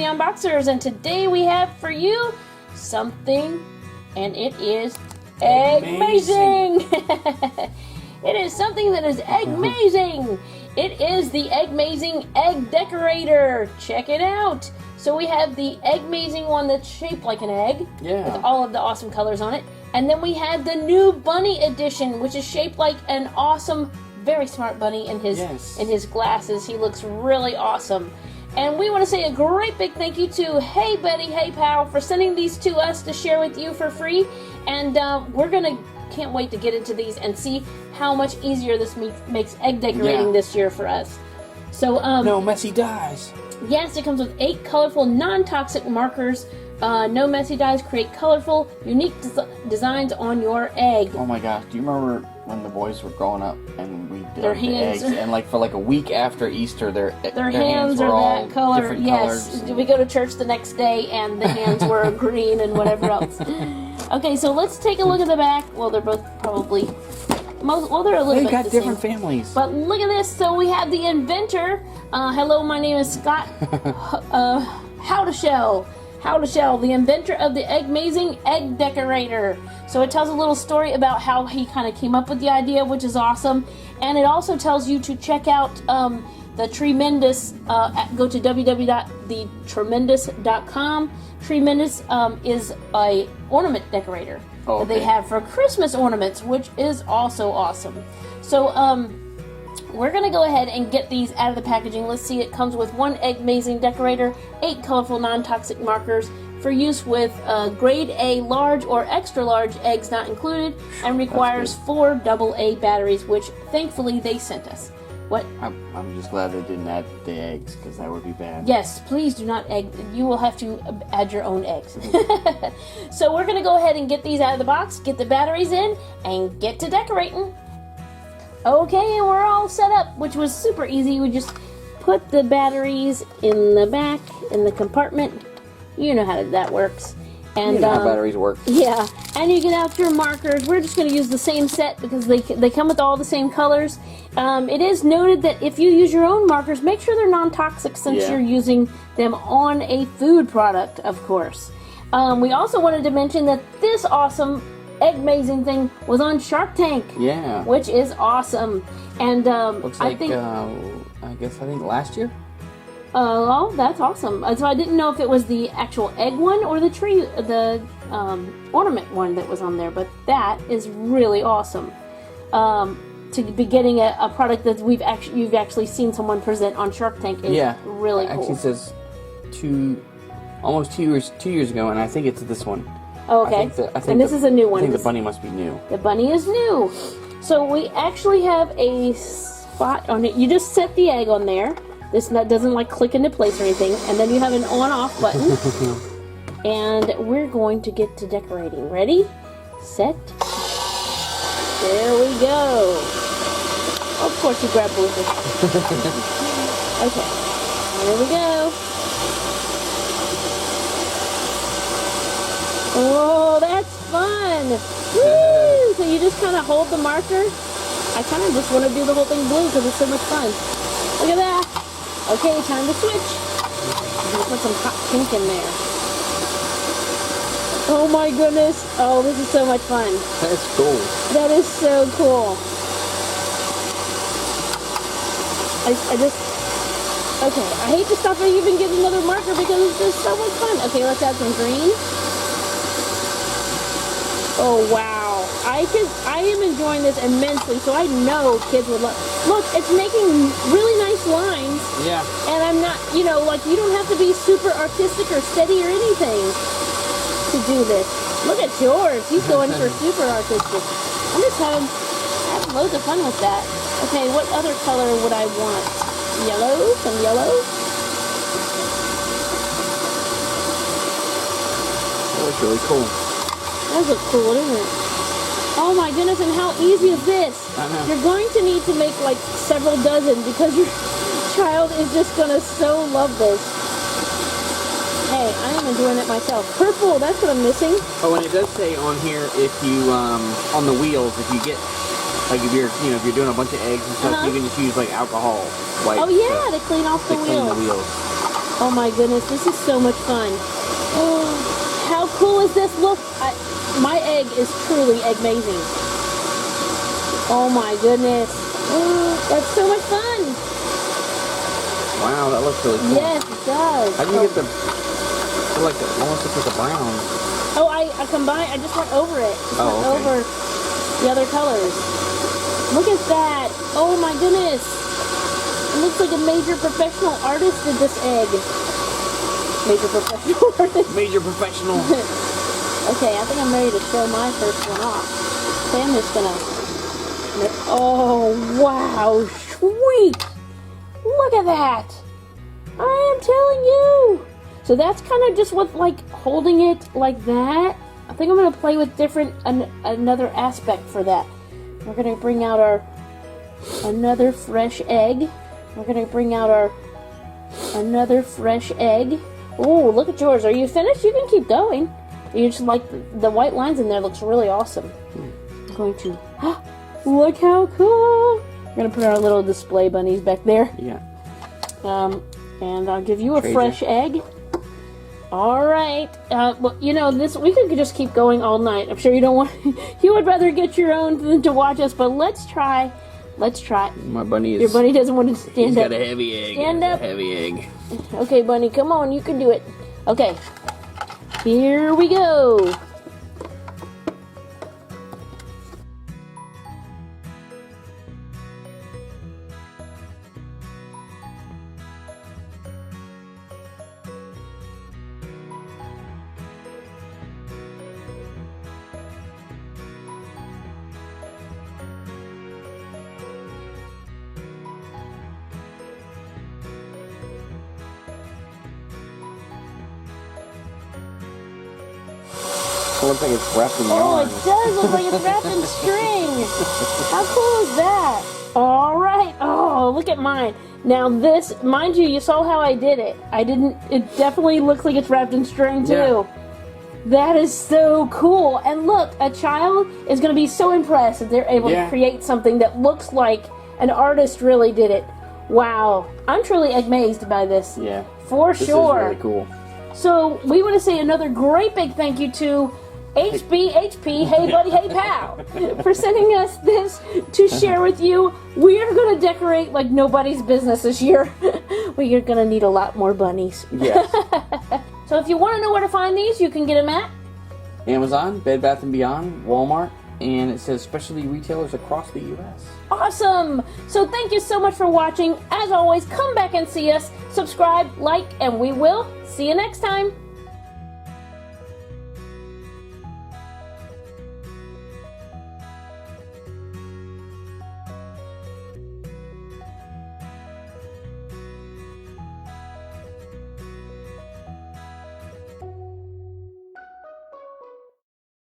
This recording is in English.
Unboxers, and today we have for you something, and it is Eggmazing! It is something that is Eggmazing! It is the Eggmazing Egg Decorator! Check it out! So we have the Eggmazing one that's shaped like an egg, with all of the awesome colors on it. And then we have the new Bunny Edition, which is shaped like an awesome, very smart bunny in his glasses. He looks really awesome. And we want to say a great big thank you to Hey Betty, Hey Pal for sending these to us to share with you for free. And can't wait to get into these and see how much easier this makes egg decorating this year for us. So no messy dies. Yes, it comes with 8 colorful, non-toxic markers. No messy dies. Create colorful, unique designs on your egg. Oh my gosh! Do you remember when the boys were growing up and we did the eggs, and like for like a week after Easter, their hands were all that color. Different colors. We go to church the next day, and the hands were green and whatever else. Okay, so let's take a look at the back. Well, they're both probably. They're a little bit. They got the different same. families. But look at this. So we have the inventor. Hello, my name is Scott. How to Shell, the inventor of the Eggmazing Egg Decorator. So it tells a little story about how he kind of came up with the idea, which is awesome. And it also tells you to check out the Tremendous. Go to www.thetremendous.com. Tremendous is a ornament decorator that they have for Christmas ornaments, which is also awesome. So we're going to go ahead and get these out of the packaging. Let's see, it comes with 1 Eggmazing decorator, 8 colorful non-toxic markers for use with grade A large or extra large eggs not included, and requires 4 AA batteries, which thankfully they sent us. What? I'm just glad they didn't add the eggs, because that would be bad. Yes, please do not egg. You will have to add your own eggs. So we're going to go ahead and get these out of the box, get the batteries in, and get to decorating. Okay, and we're all set up, which was super easy. We just put the batteries in the back, in the compartment. You know how that works. And you know how batteries work. Yeah, and you get out your markers. We're just going to use the same set because they come with all the same colors. It is noted that if you use your own markers, make sure they're non-toxic since you're using them on a food product, of course. We also wanted to mention that this awesome Eggmazing thing was on Shark Tank. Yeah. Which is awesome. And looks like, I think last year? Oh, that's awesome. So I didn't know if it was the actual egg one or the ornament one that was on there, but that is really awesome. To be getting a product that you've actually seen someone present on Shark Tank is really cool. Actually, it says almost 2 years ago, and I think it's this one. Oh, okay. I think this is a new one. I think the bunny must be new. The bunny is new. So we actually have a spot on it. You just set the egg on there. This nut doesn't like click into place or anything. And then you have an on-off button. And we're going to get to decorating. Ready? Set. There we go. Of course you grab both of them. Okay. Here we go. Oh, that's fun! Woo! So you just kind of hold the marker. I kind of just want to do the whole thing blue because it's so much fun. Look at that! Okay, time to switch. I'm going to put some hot pink in there. Oh my goodness! Oh, this is so much fun. That's cool. That is so cool. Okay, I hate to stop and even get another marker because it's just so much fun. Okay, let's add some green. Oh wow, I am enjoying this immensely, so I know kids would love. Look, it's making really nice lines. Yeah. And I'm not, you don't have to be super artistic or steady or anything to do this. Look at yours. He's going for super artistic. I'm just having loads of fun with that. Okay, what other color would I want? Yellow? Some yellow? That looks really cool. That looks cool, doesn't it? Oh my goodness, and how easy is this? I know. You're going to need to make like several dozen because your child is just going to so love this. Hey, I am enjoying it myself. Purple, that's what I'm missing. Oh, and it does say on here if you, on the wheels, if you get, like if you're doing a bunch of eggs and stuff, you can just use like alcohol wipes. Oh yeah, to clean off the wheels. Clean the wheels. Oh my goodness, this is so much fun. Oh, how cool is this? Look, my egg is truly amazing. Oh my goodness. Oh, that's so much fun. Wow, that looks really cool. Yes, it does. How do you get the, like, almost looks like a brown? Oh, I combined, I just went over it. Just went over the other colors. Look at that. Oh my goodness. It looks like a major professional artist did this egg. Major professional artist. Major professional. Okay, I think I'm ready to show my first one off. Okay, I'm just gonna... Oh, wow. Sweet. Look at that. I am telling you. So that's kind of just with, like, holding it like that. I think I'm going to play with different, another aspect for that. We're going to bring out our, another fresh egg. We're going to bring out our, another fresh egg. Oh, look at yours. Are you finished? You can keep going. You just like the white lines in there looks really awesome. I'm going to, look how cool. We're going to put our little display bunnies back there. Yeah. And I'll give you a fresh egg. All right. Well, you know, this we could just keep going all night. I'm sure you don't want. You would rather get your own than to watch us. But let's try. Let's try. My bunny is. Your bunny doesn't want to stand up. He's got a heavy egg. Stand up. A heavy egg. Okay, bunny, come on. You can do it. Okay. Here we go. It looks like it's wrapped in yarn. Oh, it does look like it's wrapped in string. How cool is that? All right. Oh, look at mine. Now this, mind you, you saw how I did it. It definitely looks like it's wrapped in string too. Yeah. That is so cool. And look, a child is going to be so impressed if they're able to create something that looks like an artist really did it. Wow. I'm truly amazed by this. Yeah. For sure. This is really cool. So we want to say another great big thank you to HP, Hey Buddy, Hey Pal, for sending us this to share with you. We are going to decorate like nobody's business this year. We are going to need a lot more bunnies. Yes. So if you want to know where to find these, you can get them at Amazon, Bed Bath & Beyond, Walmart, and it says specialty retailers across the U.S. Awesome! So thank you so much for watching. As always, come back and see us. Subscribe, like, and we will see you next time.